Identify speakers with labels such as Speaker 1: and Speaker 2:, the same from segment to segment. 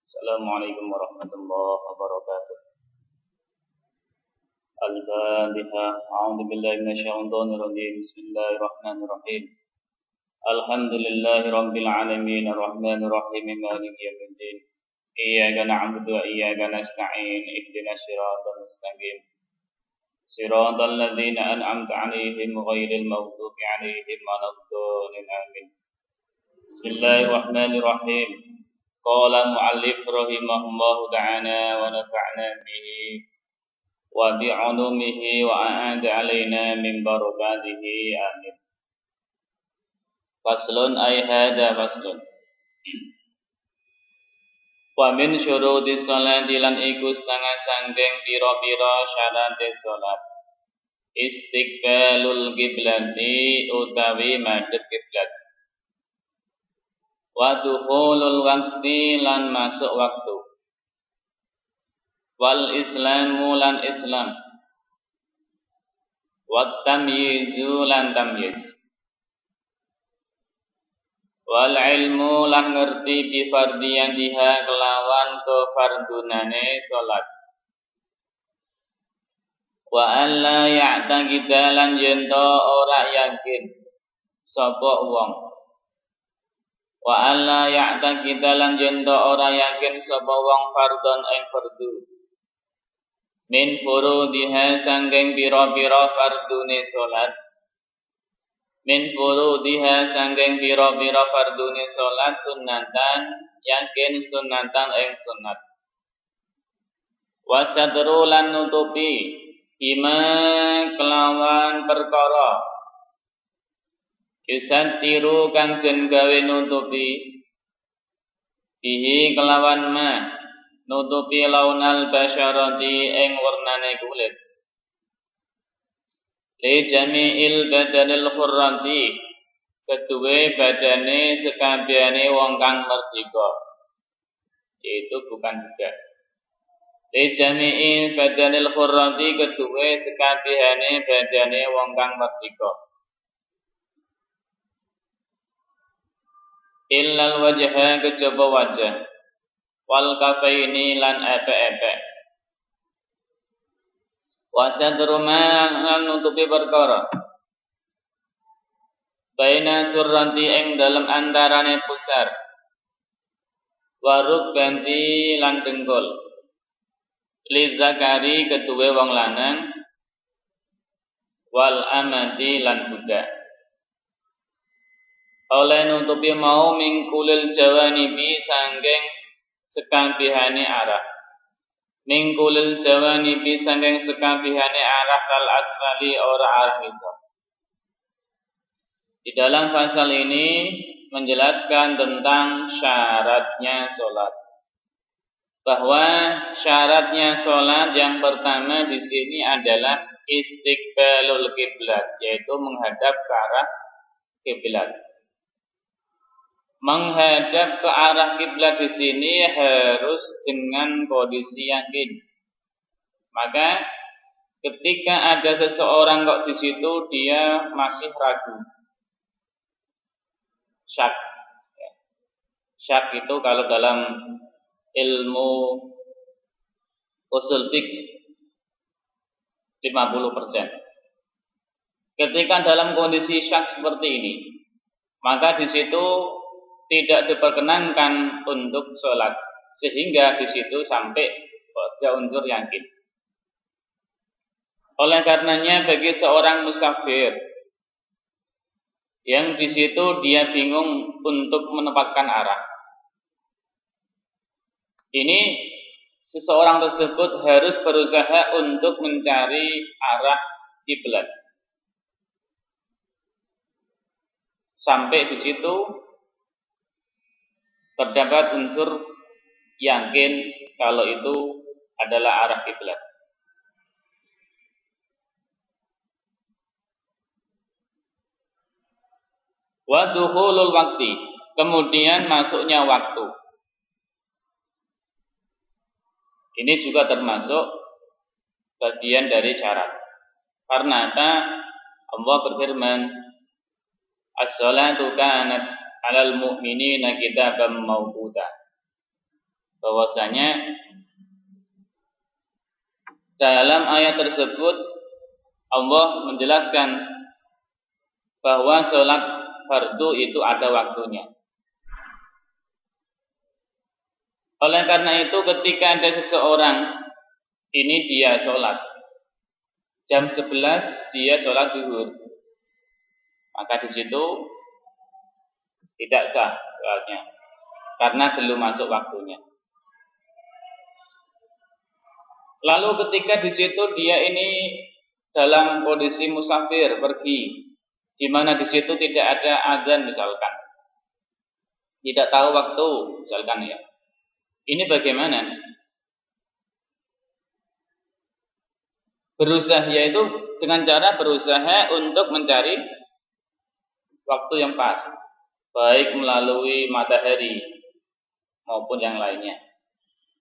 Speaker 1: Assalamualaikum warahmatullahi wabarakatuh. Al-Fatihah. A'udzu billahi minasyaitonir rajim. Bismillahirrahmanirrahim. Alhamdulillahi rabbil alamin arrahmanir rahim maliki yaumiddin. Iyyaka na'budu wa iyyaka nasta'in. Ihdinas siratal mustaqim. Siratal ladzina an'amta 'alaihim ghairil maghdubi 'alaihim waladdallin. Amin. Bismillahirrahmanirrahim. Qala mu'allif rahimahullahu ta'ala wa nafa'na bihi wa bi'ulumihi wa a'ada alaina min barakatihi. Amin. Faslun ay hada faslun. Wa min syurutis sholati lan iku setengah sanggeng pira-pira syarate salat. Istiqbalul qiblati utawi madhep kiblat. Wa dukhulul waqti lan masuk waktu. Wal islamu lan islam. Wat tamyizu lan tamyiz. Wal ilmu lan ngerti bi fardiyatiha kelawan kefardunane salat. Wa alla ya'taqida lan yento ora yakin sapa wong. Wa alla ya'taqida lan yento ora yakin sapa wong fardhon ing fardu. Min furudiha sanggeng pira-pira fardune salat. Min furudiha sanggeng pira-pira fardune salat sunnatan yakin sunnatan ing sunnat. Wasadru lan nutupi bima kelawan perkara yusatiru kang den gawe nutupi bihi kelawan ma nutupi launal basyarati ing warnane kulit li jami'il badanil khurrati kedue badane sekabehane wong kang merdeka itu bukan juga li jami'il badanil khurrati kedue sekabehane badane wong kang merdeka illal wajha kejaba wajah wal kafaini lan epe-epe wasadru ma lan nutupi perkara baina surranti ing dalem antarane pusar waruk ganti lan dengkul li zakari kedue wong lanang wal amati lan budak oleh nutupi mau mingkulil jawanibi sanggeng sekabehane arah. Mingkulil jawanibi sanggeng sekabehane arah kal asfali ora arah ngisor. Di dalam pasal ini menjelaskan tentang syaratnya sholat. Bahwa syaratnya sholat yang pertama di sini adalah istiqbalul kiblat, yaitu menghadap ke arah kiblat. Menghadap ke arah kiblat di sini harus dengan kondisi yakin. Maka ketika ada seseorang kok di situ dia masih ragu, syak. Syak itu kalau dalam ilmu usul fiqh 50%. Ketika dalam kondisi syak seperti ini, maka di situ tidak diperkenankan untuk sholat, sehingga di situ sampai pada unsur yakin. Oleh karenanya bagi seorang musafir yang di situ dia bingung untuk menempatkan arah, ini seseorang tersebut harus berusaha untuk mencari arah kiblat. Sampai di situ terdapat unsur yakin kalau itu adalah arah kiblat. Wa dukhulul waqti, kemudian masuknya waktu. Ini juga termasuk bagian dari syarat. Karena apa? Allah berfirman, as-salatu kanat 'alal mu'minina kitaban mawquta. bahwasanya dalam ayat tersebut Allah menjelaskan bahwa sholat fardu itu ada waktunya. Oleh karena itu ketika ada seseorang ini dia sholat jam 11 dia sholat zuhur, maka di situ tidak sah sholatnya karena belum masuk waktunya. Lalu ketika di situ dia ini dalam kondisi musafir pergi, di mana di situ tidak ada azan misalkan, tidak tahu waktu misalkan ya, ini bagaimana? Berusaha, yaitu dengan cara berusaha untuk mencari waktu yang pas, baik melalui matahari maupun yang lainnya.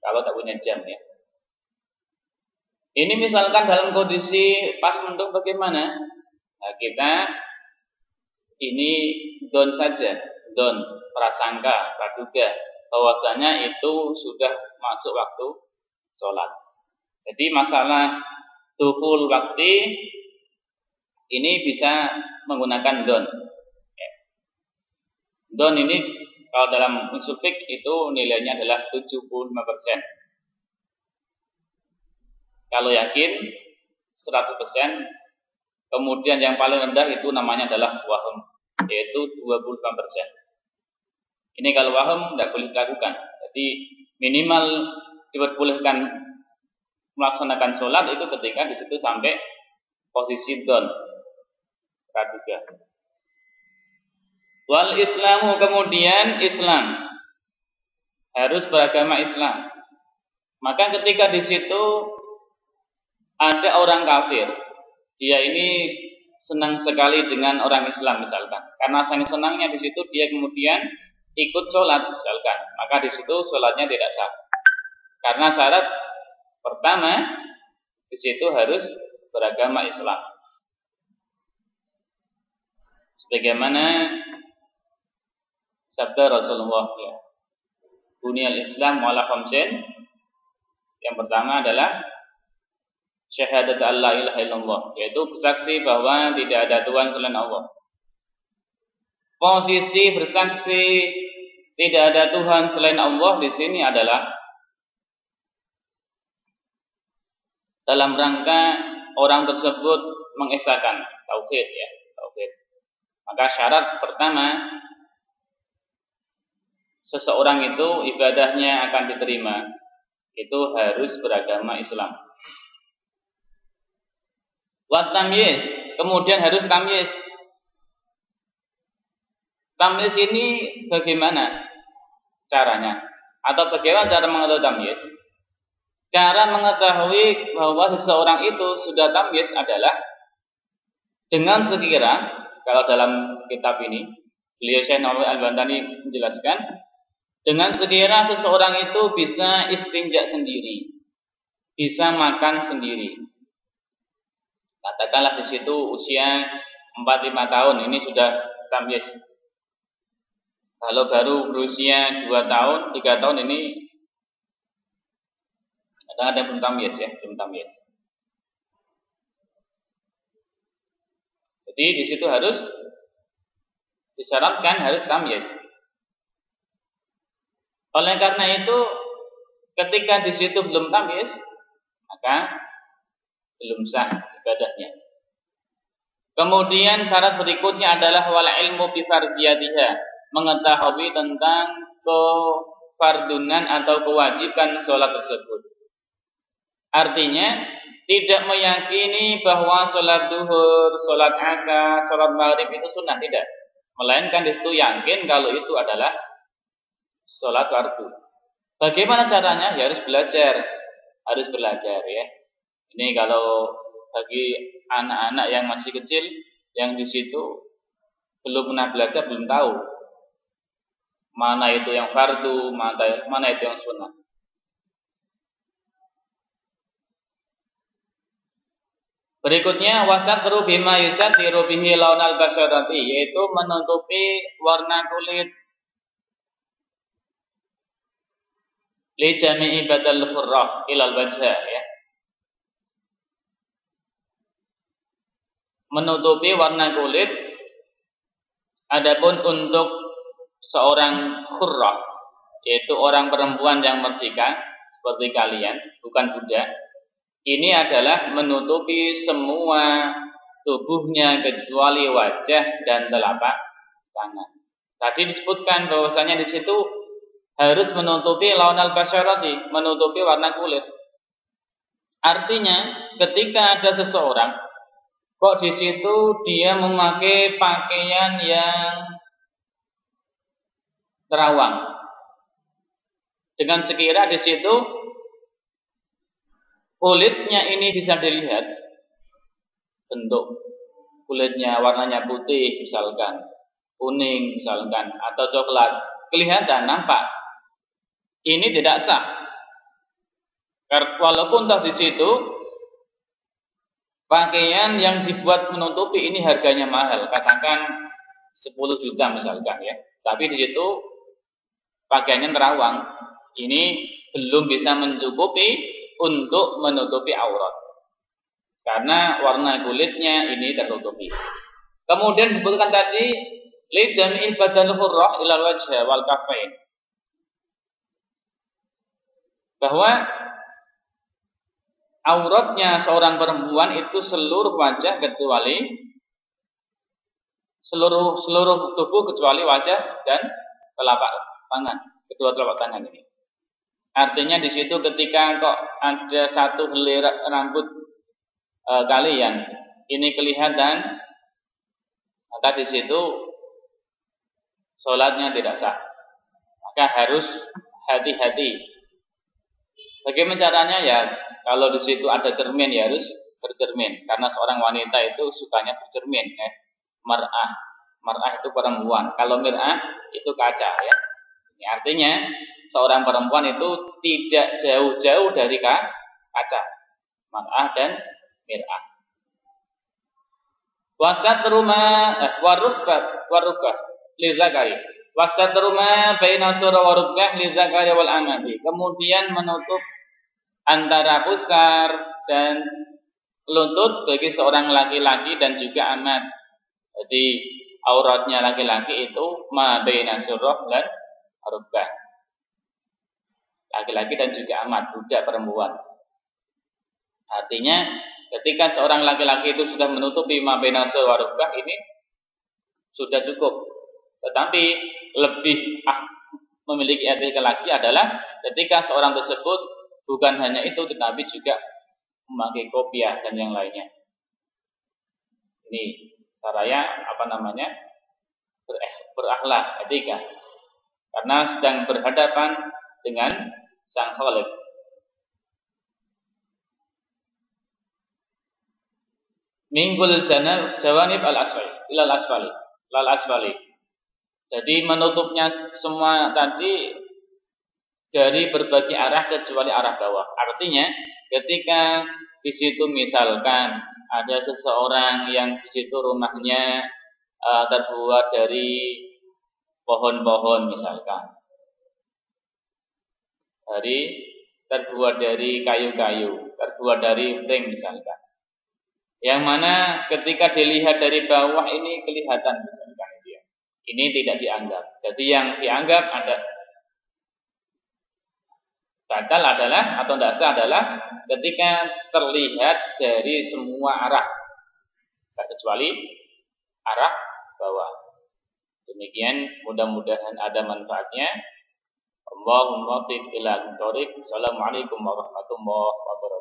Speaker 1: Kalau tak punya jam ya. Ini misalkan dalam kondisi pas mendung bagaimana? Nah, kita ini don saja, don prasangka, praduga bahwasanya itu sudah masuk waktu sholat. Jadi masalah dukhul waktu ini bisa menggunakan don. Don ini kalau dalam unsur fiqh itu nilainya adalah 75%. Kalau yakin 100%, kemudian yang paling rendah itu namanya adalah waham, yaitu 25%. Ini kalau waham tidak boleh dilakukan. Jadi minimal diperbolehkan melaksanakan sholat itu ketika di situ sampai posisi don, praduga. Wal Islamu, kemudian Islam harus beragama Islam. Maka ketika di situ ada orang kafir, dia ini senang sekali dengan orang Islam misalkan. Karena senangnya di situ dia kemudian ikut sholat misalkan, maka di situ sholatnya tidak sah. Karena syarat pertama di situ harus beragama Islam. Sebagaimana sabda Rasulullah ya, Bunyal Islam ala khamsin. Yang pertama adalah syahadat alla ilaha illallah, yaitu bersaksi bahwa tidak ada Tuhan selain Allah. Posisi bersaksi tidak ada Tuhan selain Allah di sini adalah dalam rangka orang tersebut mengesahkan tauhid ya, tauhid. Maka syarat pertama seseorang itu ibadahnya akan diterima, itu harus beragama Islam. Wat tamyiz, kemudian harus tamyiz. Tamyiz ini bagaimana caranya? Atau bagaimana cara mengetahui tamyiz? Cara mengetahui bahwa seseorang itu sudah tamyiz adalah dengan sekira, kalau dalam kitab ini beliau Syekh Nawawi Al-Bantani menjelaskan, dengan sekira seseorang itu bisa istinja sendiri, bisa makan sendiri. Katakanlah di situ usia 4-5 tahun ini sudah tamyiz. Kalau baru berusia 2 tahun, 3 tahun ini ada belum tamyiz ya, belum tamyiz. Jadi di situ harus disyaratkan harus tamyiz. Oleh karena itu, ketika di situ belum tamyiz, maka belum sah ibadahnya. Kemudian syarat berikutnya adalah wal ilmu bi fardiyatiha, mengetahui tentang kefardunan atau kewajiban sholat tersebut. Artinya tidak meyakini bahwa sholat duhur, sholat asar, sholat maghrib itu sunnah, tidak. Melainkan di situ yakin kalau itu adalah sholat fardu. Bagaimana caranya? Ya harus belajar ya. Ini kalau bagi anak-anak yang masih kecil, yang di situ belum pernah belajar, belum tahu mana itu yang fardu, mana itu yang sunnah. Berikutnya wasatru bima yusatiru bihi launal basyarati, yaitu menutupi warna kulit li jami'i badal khurrah ilal wajah, ya. Menutupi warna kulit. Adapun untuk seorang khurrah, yaitu orang perempuan yang merdeka seperti kalian, bukan budak, ini adalah menutupi semua tubuhnya kecuali wajah dan telapak tangan. Tadi disebutkan bahwasanya di situ harus menutupi launal basyarati, menutupi warna kulit. Artinya, ketika ada seseorang kok di situ dia memakai pakaian yang terawang, dengan sekira di situ kulitnya ini bisa dilihat, bentuk kulitnya warnanya putih misalkan, kuning misalkan, atau coklat, kelihatan, nampak, ini tidak sah. Walaupun toh di situ pakaian yang dibuat menutupi ini harganya mahal, katakan 10 juta misalkan, ya. Tapi di situ pakaiannya terawang, ini belum bisa mencukupi untuk menutupi aurat, karena warna kulitnya ini tertutupi. Kemudian disebutkan tadi li jami'il badal hurrah ilal wajh wal kafain, bahwa auratnya seorang perempuan itu seluruh wajah kecuali seluruh tubuh kecuali wajah dan telapak tangan, kedua telapak tangan ini. Artinya di situ ketika kok ada satu helai rambut kalian ini kelihatan, maka di situ sholatnya tidak sah. Maka harus hati-hati. Bagaimana caranya? Ya, kalau di situ ada cermin ya harus bercermin, karena seorang wanita itu sukanya bercermin, ya. Mar'ah itu perempuan. Kalau mir'ah itu kaca, ya. Ini artinya seorang perempuan itu tidak jauh-jauh dari kaca, mar'ah dan mir'ah. Wasatru ma warukbah lizakari. Wasatru ma baina surah warukbah lizakari wal amati. Kemudian menutup antara pusar dan lutut bagi seorang laki-laki dan juga amat. Jadi auratnya laki-laki itu ma baina surah dan warukbah. Laki-laki dan juga amat, budak perempuan. Artinya ketika seorang laki-laki itu sudah menutupi ma baina surah warukbah, ini sudah cukup. Tetapi lebih memiliki etika lagi adalah ketika seorang tersebut bukan hanya itu, tetapi juga memakai kopiah dan yang lainnya. Ini saraya berakhlak, etika, karena sedang berhadapan dengan Sang Khalik. Minggul jawanib ilal asfali. Jadi menutupnya semua tadi dari berbagai arah kecuali arah bawah. Artinya ketika di situ misalkan ada seseorang yang di situ rumahnya terbuat dari pohon-pohon misalkan, terbuat dari kayu-kayu, terbuat dari ring misalkan, yang mana ketika dilihat dari bawah ini kelihatan misalkan dia, ini tidak dianggap. Jadi yang dianggap ada batal adalah atau tidak sah adalah ketika terlihat dari semua arah, kecuali arah bawah. Demikian, mudah-mudahan ada manfaatnya. Allahumma tib ila thoriq. Assalamualaikum warahmatullahi wabarakatuh.